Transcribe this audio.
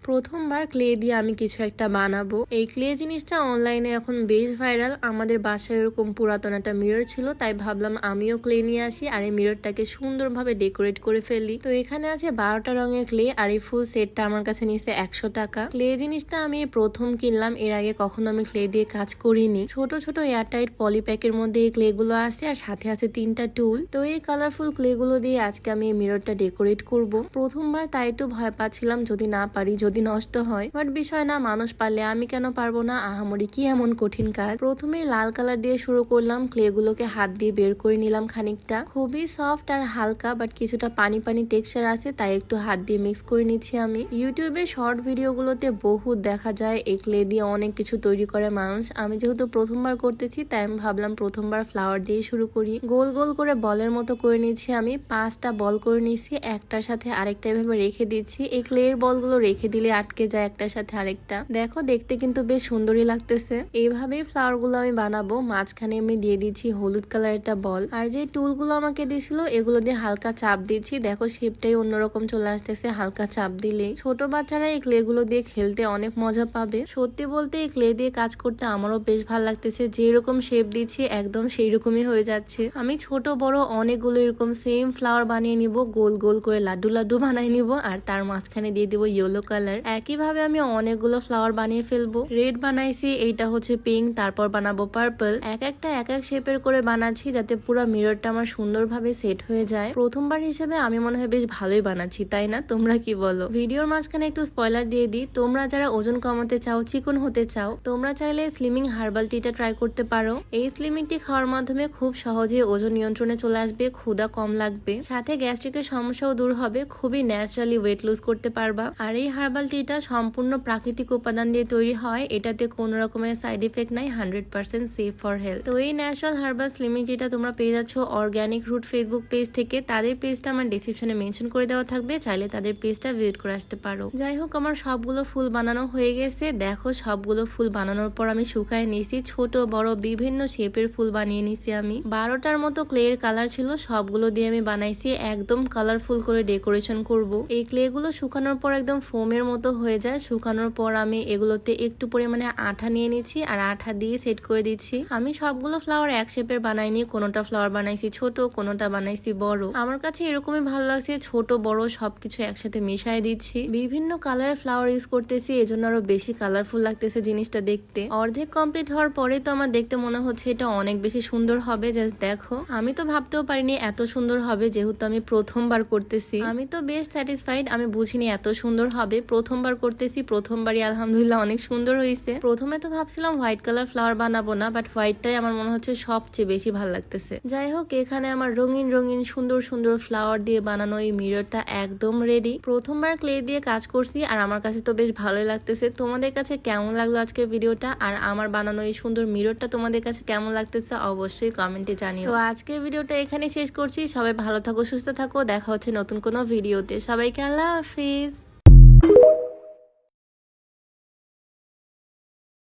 প্রথমবার ক্লে দিয়ে আমি কিছু একটা বানাবো। এই ক্লে জিনিসটা অনলাইনে এখন বেশ ভাইরাল। আমাদের বাসায় এরকম পুরাতন একটা মিরর ছিল, তাই ভাবলাম আমিও ক্লে নিয়ে আসি আর এই মিররটাকে সুন্দরভাবে ডেকোরেট করে ফেলি। তো এখানে আছে 12টা রঙের ক্লে আর এই ফুল সেটটা আমার কাছে নিয়েছে 100 টাকা। ক্লে জিনিসটা আমি প্রথম কিনলাম, এর আগে কখনো আমি ক্লে দিয়ে কাজ করিনি। ছোট ছোট এয়ারটাইট পলিপ্যাকের মধ্যে এই ক্লে গুলো আছে আর সাথে আছে 3টা টুল। তো এই কালারফুল ক্লে গুলো দিয়ে আজকে আমি এই মিররটা ডেকোরেট করব। প্রথমবার তাই একটু ভয় পাচ্ছিলাম যদি না পারি, যদি নষ্ট হয়, বাট বিষয় না, মানুষ পারলে আমি কেন পারবো না, আহামরি কি এমন কঠিন কাজ। প্রথমে লাল কালার দিয়ে শুরু করলাম, ক্লে গুলোকে হাত দিয়ে বের করে নিলাম খানিকটা। খুবই সফট আর হালকা, বাট কিছুটা পানি পানি টেক্সচার আছে, তাই একটু হাত দিয়ে মিক্স করে নিচ্ছি আমি। ইউটিউবে শর্ট ভিডিও গুলোতে বহুত দেখা যায় এই ক্লে দিয়ে অনেক কিছু তৈরি করে মানুষ। আমি যেহেতু প্রথমবার করতেছি তাই আমি ভাবলাম প্রথমবার ফ্লাওয়ার দিয়ে শুরু করি। গোল গোল করে বলের মতো করে নিচ্ছি আমি। 5টা বল করে নিচ্ছি, একটার সাথে আরেকটা এভাবে রেখে দিচ্ছি। এই ক্লের বলগুলো রেখে দিলে আটকে যায় একটার সাথে আরেকটা। দেখো দেখতে কিন্তু বেশ সুন্দরই লাগতেছে। এইভাবেই ফ্লাওয়ার গুলো আমি বানাবো। মাঝখানে আমি দিয়ে দিচ্ছি হলুদ কালার একটা বল, আর যে টুল গুলো আমাকে দিয়েছিল এগুলো দিয়ে হালকা চাপ দিচ্ছি। দেখো শেপটাই অন্যরকম চলে আসতেছে হালকা চাপ দিলে। ছোট বাচ্চারা এই ক্লে গুলো দিয়ে খেলতে অনেক মজা পাবে। সত্যি বলতে এই ক্লে দিয়ে কাজ করতে আমারও বেশ ভালো লাগতেছে। যেরকম শেপ দিচ্ছি একদম সেই রকমই হয়ে যাচ্ছে। আমি ছোট বড় অনেকগুলো এরকম সেম ফ্লাওয়ার বানিয়ে নিব, গোল গোল করে লাড্ডু লাড্ডু বানিয়ে নিব, আর তার মাঝখানে দিয়ে দিব ইয়েলো কালার। একইভাবে আমি অনেকগুলো ফ্লাওয়ার বানিয়ে ফেলবো। রেড বানাইছি, এইটা হচ্ছে পিঙ্ক, তারপর বানাবো পার্পল। এক একটা এক এক শেপের করে বানাচ্ছি যাতে পুরো মিররটা আমার সুন্দরভাবে সেট হয়ে যায়। প্রথমবার হিসেবে আমি মনে হয় বেশ ভালোই বানাচ্ছি, তাই না? তোমরা কি বলো? ভিডিওর মাঝখানে একটু স্পয়লার দিয়ে দিই, তোমরা যারা ওজন কমাতে চাও, চিকন হতে চাও, তোমরা চাইলে স্লিমিং হার্বাল টিটা ট্রাই করতে পারো। এই স্লিমিং টি খাওয়ার মাধ্যমে খুব সহজে ওজন নিয়ন্ত্রণে চলে আসবে, ক্ষুধা কম লাগবে, সাথে গ্যাস্ট্রিকের সমস্যাও দূর হবে, খুবই ন্যাচারালি ওয়েট লুজ করতে পারবা। আর এই হার্বাল টিটা সম্পূর্ণ প্রাকৃতিক উপাদান দিয়ে তৈরি হয়, এটাতে কোনো রকমের সাইড ইফেক্ট নাই, 100% সেফ ফর হেলথ। তো এই ন্যাচারাল হার্বাল স্লিমিং টিটা তোমরা পেয়ে যাচ্ছ অর্গানিক রুট ফেসবুক পেজ থেকে। তাদের পেজটা আমার ডেসক্রিপশনে মেনশন করে দেওয়া থাকবে, চাইলে তাদের পেজটা ভিজিট করে আসতে পারো। যাই হোক, আমার সবগুলো ফুল বানানো হয়ে গেছে। দেখো সবগুলো ফুল বানানোর পর আমি শুকায় নিয়েছি, ছোট বড় বিভিন্ন শেপের ফুল বানিয়ে নিয়েছি আমি। 12টার মতো ক্লের কালার ছিল, সবগুলো দিয়ে আমি বানাইছি। একদম কালারফুল করে ডেকোরেশন করব। এই ক্লে গুলো শুকানোর পর একদম ফোমের মতো হয়ে যায়। শুকানোর পর আমি এগুলোতে একটু পরিমাণে আঠা নিয়ে নিচ্ছি আর আঠা দিয়ে সেট করে দিচ্ছি। আমি সবগুলো ফ্লাওয়ার এক শেপের বানাইনি, কোনোটা ফ্লাওয়ার বানাইছি ছোট, কোনোটা বানাইছি বড়। আমার কাছে এরকমই ভালো লাগছে, ছোট বড় সবকিছু একসাথে মিশাই দিচ্ছি। বিভিন্ন কালারের ফ্লাওয়ার ইউজ করতেছি, এজন্য আরো বেশি কালারফুল লাগতেছে জিনিসটা দেখতে। অর্ধেক কমপ্লিট হওয়ার পরে তো আমার দেখতে মনে হচ্ছে এটা অনেক বেশি সুন্দর হবে। জাস্ট দেখো, আমি তো ভাবতেও পারিনি এত সুন্দর হবে, যেহেতু আমি প্রথমবার করতেছি। আমি তো বেশ স্যাটিসফাইড, আমি বুঝিনি এত সুন্দর হবে। প্রথমবার করতেছি, প্রথমবারই আলহামদুলিল্লাহ অনেক সুন্দর হয়েছে। প্রথমে তো ভাবছিলাম হোয়াইট কালার ফ্লাওয়ার বানাবো না, বাট হোয়াইটটাই আমার মনে হচ্ছে সবচেয়ে বেশি ভালো লাগতেছে। যাই হোক, এখানে আমার রঙিন রঙিন সুন্দর সুন্দর ফ্লাওয়ার দিয়ে বানানো এই মিররটা একদম রেডি। প্রথমবার ক্লে দিয়ে কাজ করছি আর আমার কাছে তো বেশ ভালোই লাগতেছে। তোমাদের কাছে কেমন লাগলো আজকের ভিডিওটা, আর আমার বানানো এই সুন্দর মিররটা তোমাদের কাছে কেমন লাগতেছে অবশ্যই কমেন্টে জানিও। তো আজকের ভিডিওটা এখানে শেষ করছি। সবাই ভালো থাকো, সুস্থ থাকো, দেখা হচ্ছে নতুন কোনো ভিডিওতে। সবাইকে আল্লাহ হাফিজ।